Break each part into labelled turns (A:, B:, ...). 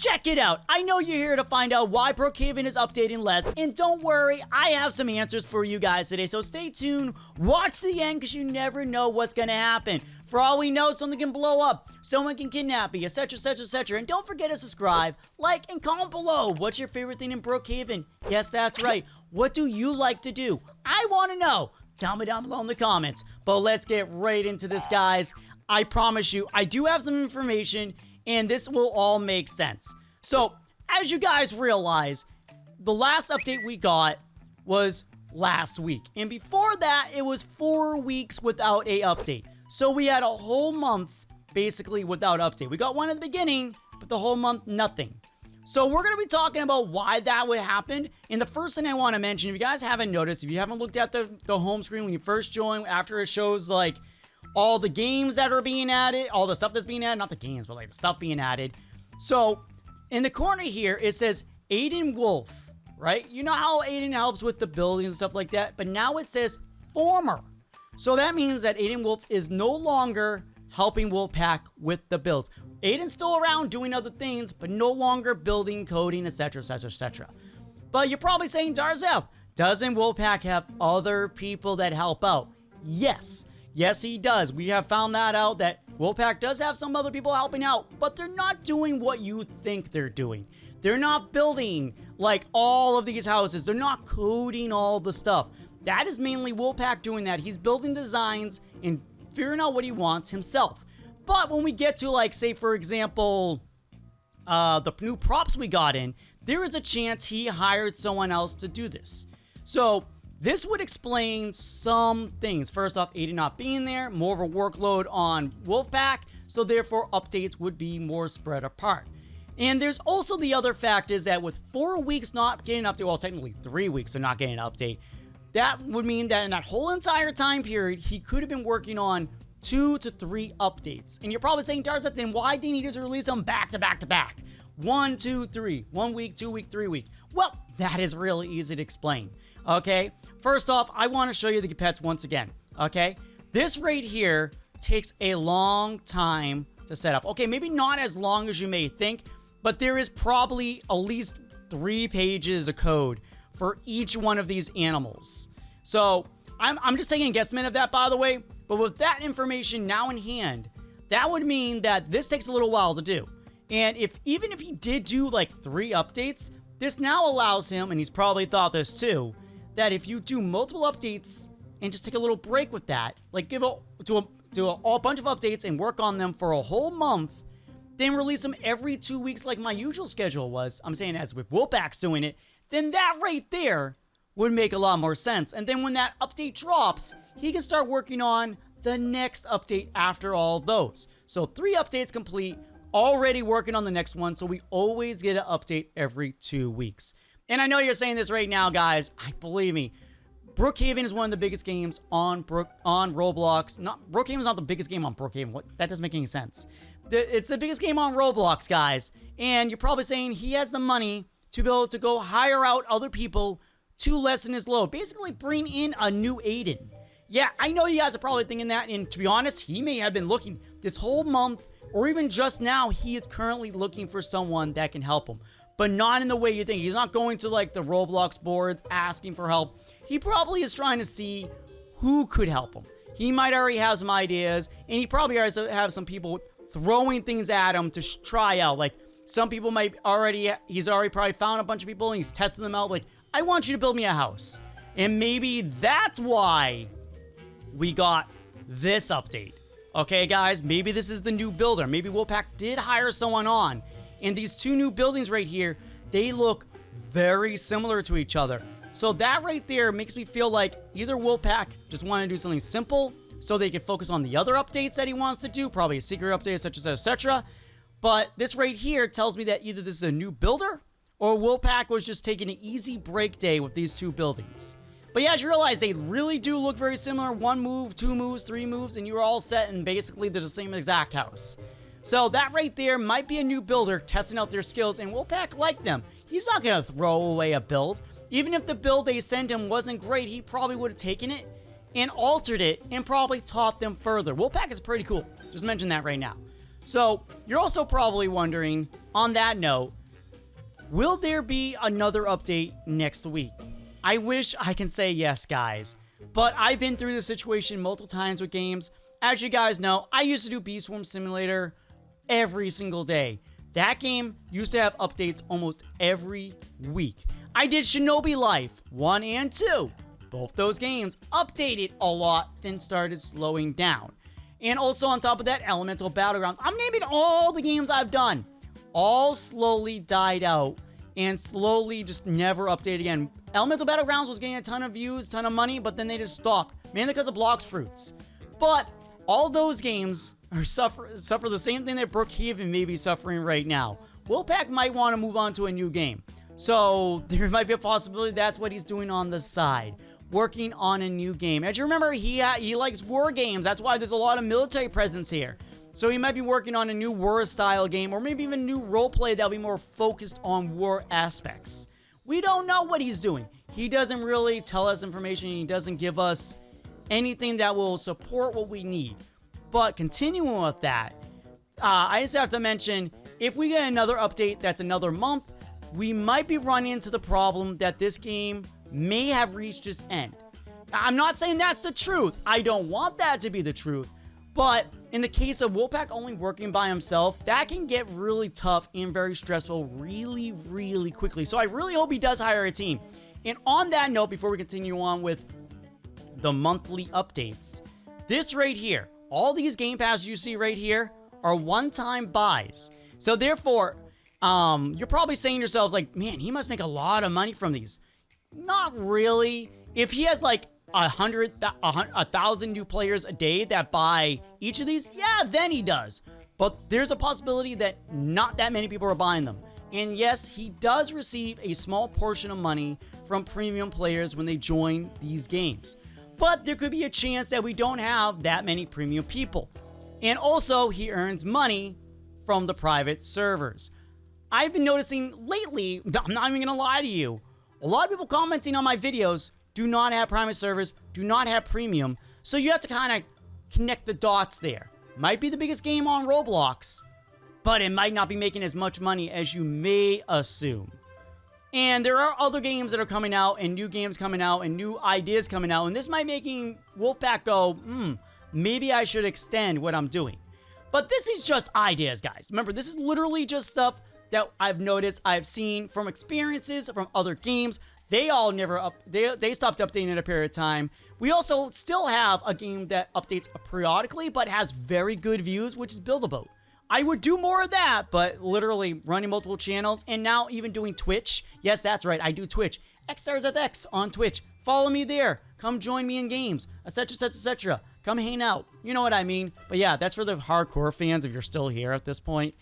A: check it out. I know you're here to find out why Brookhaven is updating less, and don't worry, I have some answers for you guys today, so stay tuned, watch the end, because you never know what's gonna happen. For all we know, something can blow up, someone can kidnap you, etc, etc, etc, and don't forget to subscribe, like, and comment below. What's your favorite thing in Brookhaven? Yes, that's right. What do you like to do? I want to know. Tell me down below in the comments. But let's get right into this, guys. I promise you, I do have some information, and this will all make sense. So, as you guys realize, the last update we got was last week. And before that, it was 4 weeks without a update. So we had a whole month, basically, without update. We got one at the beginning, but the whole month, nothing. So we're going to be talking about why that would happen. And the first thing I want to mention, if you guys haven't noticed, if you haven't looked at the home screen when you first join, after it shows, like, all the games that are being added, all the stuff that's being added, not the games, but like the stuff being added. So in the corner here, it says Aiden Wolf, right? You know how Aiden helps with the buildings and stuff like that, but now it says former. So that means that Aiden Wolf is no longer helping Wolfpaq with the builds. Aiden's still around doing other things, but no longer building, coding, etc, etc, etc. But you're probably saying, Darzeth, doesn't Wolfpaq have other people that help out? Yes. Yes, he does. We have found that out, that Wolfpaq does have some other people helping out, but they're not doing what you think they're doing. They're not building, like, all of these houses. They're not coding all the stuff. That is mainly Wolfpaq doing that. He's building designs and figuring out what he wants himself. But when we get to, like, say, for example, the new props we got in, there is a chance he hired someone else to do this. So this would explain some things. First off, Aiden not being there, more of a workload on Wolfpaq, so therefore updates would be more spread apart. And there's also the other fact is that with 4 weeks not getting an update, well, technically 3 weeks of not getting an update, that would mean that in that whole entire time period, he could have been working on 2 to 3 updates. And you're probably saying, Darzeth, then why didn't he just release them back to back to back? 1, 2, 3. 1 week, 2 week, 3 week. Well, that is really easy to explain. Okay, first off, I want to show you the pets once again. Okay, this right here takes a long time to set up. Okay, maybe not as long as you may think, but there is probably at least 3 pages of code for each one of these animals. So I'm just taking a guesstimate of that, by the way, but with that information now in hand, that would mean that this takes a little while to do. And even if he did do like 3 updates, this now allows him, and he's probably thought this too, that if you do multiple updates and just take a little break with that, like do a bunch of updates and work on them for a whole month, then release them every 2 weeks like my usual schedule was, I'm saying as with Wolfpaq's doing it, then that right there would make a lot more sense. And then when that update drops, he can start working on the next update after all those. So 3 updates complete, already working on the next one, so we always get an update every 2 weeks. And I know you're saying this right now, guys. Believe me, Brookhaven is one of the biggest games on Roblox. Brookhaven's not the biggest game on Brookhaven. That doesn't make any sense. It's the biggest game on Roblox, guys. And you're probably saying he has the money to be able to go hire out other people to lessen his load. Basically, bring in a new Aiden. Yeah, I know you guys are probably thinking that. And to be honest, he may have been looking this whole month, or even just now, he is currently looking for someone that can help him. But not in the way you think. He's not going to like the Roblox boards asking for help. He probably is trying to see who could help him. He might already have some ideas, and he probably already have some people throwing things at him to try out. Like some people might already, he's already probably found a bunch of people and he's testing them out. Like, I want you to build me a house. And maybe that's why we got this update. Okay, guys, maybe this is the new builder. Maybe Wolfpaq did hire someone on. And these 2 new buildings right here, they look very similar to each other. So that right there makes me feel like either Wolfpaq just wanted to do something simple so they could focus on the other updates that he wants to do, probably a secret update, etc, etc. But this right here tells me that either this is a new builder or Wolfpaq was just taking an easy break day with these 2 buildings. But yeah, as you realize, they really do look very similar. 1 move, 2 moves, 3 moves, and you're all set, and basically they're the same exact house. So that right there might be a new builder testing out their skills, and Wolfpaq liked them. He's not going to throw away a build. Even if the build they sent him wasn't great, he probably would have taken it and altered it and probably taught them further. Wolfpaq is pretty cool. Just mention that right now. So you're also probably wondering, on that note, will there be another update next week? I wish I can say yes, guys, but I've been through this situation multiple times with games. As you guys know, I used to do Bee Swarm Simulator every single day. That game used to have updates almost every week. I did Shinobi Life 1 and 2. Both those games updated a lot, then started slowing down. And also on top of that, Elemental Battlegrounds. I'm naming all the games I've done. All slowly died out and slowly just never updated again. Elemental Battlegrounds was getting a ton of views, ton of money, but then they just stopped, mainly because of Blocks Fruits. But all those games are suffer the same thing that Brookhaven may be suffering right now. Wolfpaq might want to move on to a new game. So there might be a possibility that's what he's doing on the side, working on a new game. As you remember, he likes war games. That's why there's a lot of military presence here. So he might be working on a new war style game, or maybe even a new roleplay that'll be more focused on war aspects. We don't know what he's doing. He doesn't really tell us information. He doesn't give us anything that will support what we need. But continuing with that, I just have to mention, if we get another update that's another month, we might be running into the problem that this game may have reached its end. I'm not saying that's the truth. I don't want that to be the truth. But in the case of Wolfpaq only working by himself, that can get really tough and very stressful really, really quickly. So I really hope he does hire a team. And on that note, before we continue on with the monthly updates, this right here, all these game passes you see right here are one-time buys. So therefore, you're probably saying to yourselves like, man, he must make a lot of money from these. Not really. If he has like 1,000 new players a day that buy each of these, yeah, then he does. But there's a possibility that not that many people are buying them. And yes, he does receive a small portion of money from premium players when they join these games. But there could be a chance that we don't have that many premium people. And also, he earns money from the private servers. I've been noticing lately, I'm not even gonna lie to you, a lot of people commenting on my videos do not have private servers, do not have premium, so you have to kind of connect the dots there. Might be the biggest game on Roblox, but it might not be making as much money as you may assume. And there are other games that are coming out, and new games coming out, and new ideas coming out, and this might making Wolfpaq go, maybe I should extend what I'm doing. But this is just ideas, guys. Remember, this is literally just stuff that I've noticed, I've seen from experiences from other games. They all never they stopped updating in a period of time. We also still have a game that updates periodically, but has very good views, which is Build-A-Boat. I would do more of that, but literally running multiple channels and now even doing Twitch. Yes, that's right, I do Twitch. XdarzethX on Twitch. Follow me there. Come join me in games, etc., etc., etc. Come hang out. You know what I mean? But yeah, that's for the hardcore fans if you're still here at this point.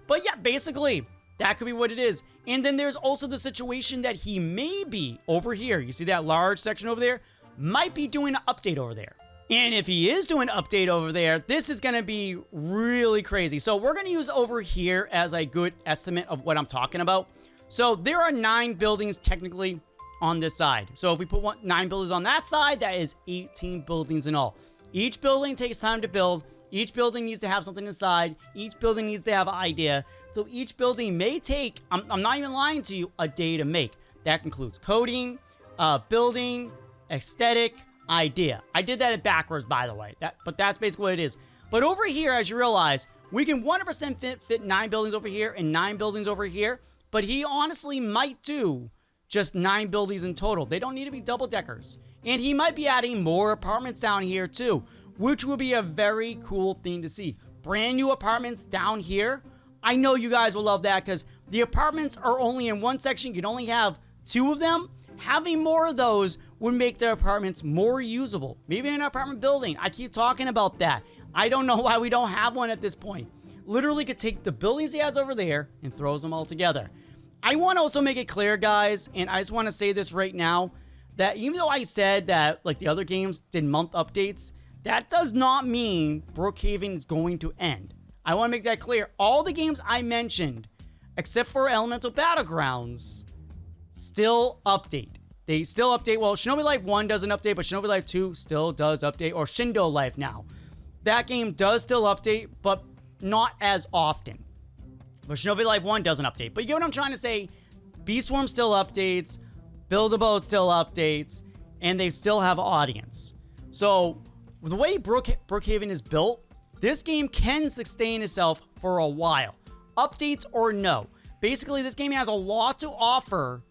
A: But yeah, basically, that could be what it is. And then there's also the situation that he may be over here. You see that large section over there? Might be doing an update over there. And if he is doing an update over there, this is going to be really crazy. So we're going to use over here as a good estimate of what I'm talking about. So there are 9 buildings technically on this side. So if we put 9 buildings on that side, that is 18 buildings in all. Each building takes time to build. Each building needs to have something inside. Each building needs to have an idea. So each building may take, I'm not even lying to you, a day to make. That includes coding, building, aesthetic, idea. I did that backwards, by the way. But that's basically what it is. But over here, as you realize, we can 100% fit 9 buildings over here and 9 buildings over here. But he honestly might do just 9 buildings in total. They don't need to be double deckers. And he might be adding more apartments down here too, which would be a very cool thing to see. Brand new apartments down here. I know you guys will love that because the apartments are only in one section. You can only have 2 of them. Having more of those would make the apartments more usable. Maybe an apartment building. I keep talking about that. I don't know why we don't have one at this point. Literally could take the buildings he has over there and throws them all together. I want to also make it clear, guys, and I just want to say this right now, that even though I said that like the other games did month updates, that does not mean Brookhaven is going to end. I want to make that clear. All the games I mentioned, except for Elemental Battlegrounds, still update. They still update. Well, Shinobi Life 1 doesn't update, but Shinobi Life 2 still does update, or Shindo Life now. That game does still update, but not as often. But Shinobi Life 1 doesn't update. But you get what I'm trying to say? Beast Swarm still updates, Build-A-Boat still updates, and they still have audience. So, the way Brookhaven is built, this game can sustain itself for a while. Updates or no. Basically, this game has a lot to offer,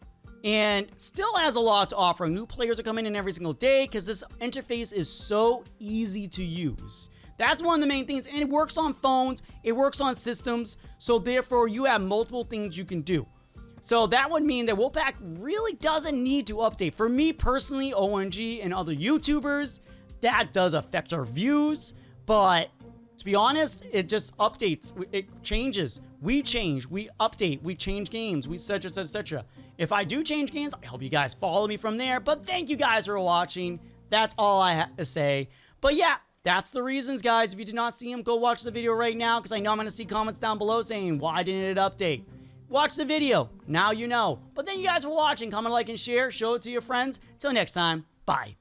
A: and still has a lot to offer. New players are coming in every single day because this interface is so easy to use. That's one of the main things, and it works on phones, it works on systems, so therefore you have multiple things you can do. So that would mean that Wolfpaq really doesn't need to update. For me personally, ONG and other YouTubers, that does affect our views, but to be honest, it just updates, it changes. We change, we update, we change games, we etc, etc. If I do change games, I hope you guys follow me from there, but thank you guys for watching. That's all I have to say. But yeah, that's the reasons, guys. If you did not see them, go watch the video right now, because I know I'm going to see comments down below saying, why didn't it update? Watch the video. Now you know. But thank you guys for watching. Comment, like, and share. Show it to your friends. Till next time, bye.